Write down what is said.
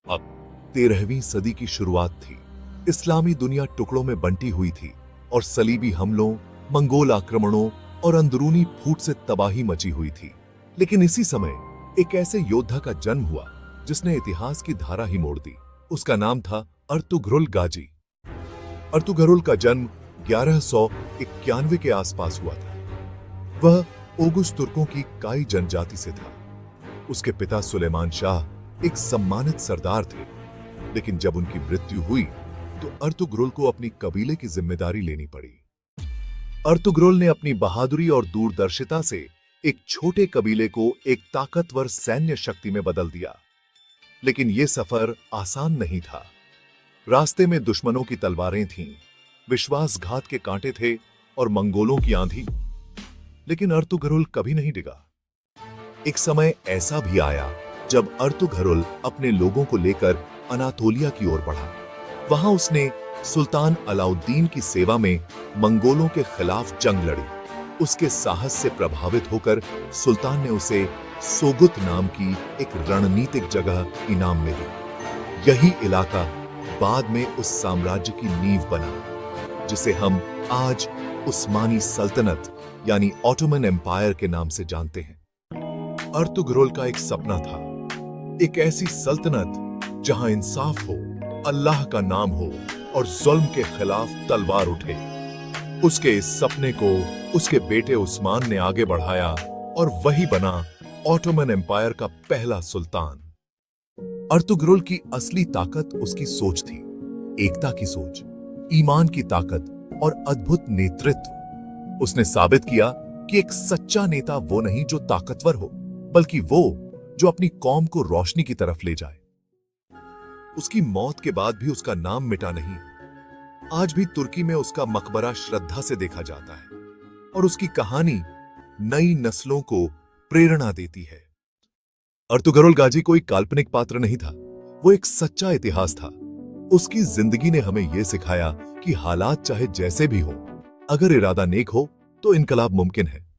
अब 13वीं सदी की शुरुआत थी। इस्लामी दुनिया टुकड़ों में बंटी हुई थी और सलीबी हमलों, मंगोल आक्रमणों और अंदरूनी फूट से तबाही मची हुई थी। लेकिन इसी समय एक ऐसे योद्धा का जन्म हुआ जिसने इतिहास की धारा ही मोड़ दी। उसका नाम था अर्तुगरुल गाजी। अर्तुगरुल का जन्म 1191 के आसपास हुआ था। वह ओगुस तुर्कों की काई जनजाति से था। उसके पिता सुलेमान शाह एक सम्मानित सरदार थे, लेकिन जब उनकी मृत्यु हुई तो अर्तुगरुल को अपनी कबीले की जिम्मेदारी लेनी पड़ी। अर्तुगरुल ने अपनी बहादुरी और दूरदर्शिता से एक छोटे कबीले को एक ताकतवर सैन्य शक्ति में बदल दिया। लेकिन यह सफर आसान नहीं था। रास्ते में दुश्मनों की तलवारें थीं, विश्वासघात के कांटे थे और मंगोलों की आंधी। लेकिन अर्तुगरुल कभी नहीं डिगा। एक समय ऐसा भी आया जब अर्तुगरुल अपने लोगों को लेकर अनातोलिया की ओर बढ़ा। वहां उसने सुल्तान अलाउद्दीन की सेवा में मंगोलों के खिलाफ जंग लड़ी। उसके साहस से प्रभावित होकर सुल्तान ने उसे सोगुत नाम की एक रणनीतिक जगह इनाम में दी। यही इलाका बाद में उस साम्राज्य की नींव बना जिसे हम आज उस्मानी सल्तनत यानी ऑटोमन एम्पायर के नाम से जानते हैं। अर्तुगरुल का एक सपना था, एक ऐसी सल्तनत जहां इंसाफ हो, अल्लाह का नाम हो और जुल्म के खिलाफ तलवार उठे। उसके इस सपने को उसके बेटे उस्मान ने आगे बढ़ाया और वही बना ऑटोमन एम्पायर का पहला सुल्तान। अर्तुगरुल की असली ताकत उसकी सोच थी, एकता की सोच, ईमान की ताकत और अद्भुत नेतृत्व। उसने साबित किया कि एक सच्चा नेता वो नहीं जो ताकतवर हो, बल्कि वो जो अपनी कौम को रोशनी की तरफ ले जाए। उसकी मौत के बाद भी उसका नाम मिटा नहीं। आज भी तुर्की में उसका मकबरा श्रद्धा से देखा जाता है और उसकी कहानी नई नस्लों को प्रेरणा देती है। अर्तुगरुल गाजी कोई काल्पनिक पात्र नहीं था, वो एक सच्चा इतिहास था। उसकी जिंदगी ने हमें यह सिखाया कि हालात चाहे जैसे भी हो, अगर इरादा नेक हो तो इनकलाब मुमकिन है।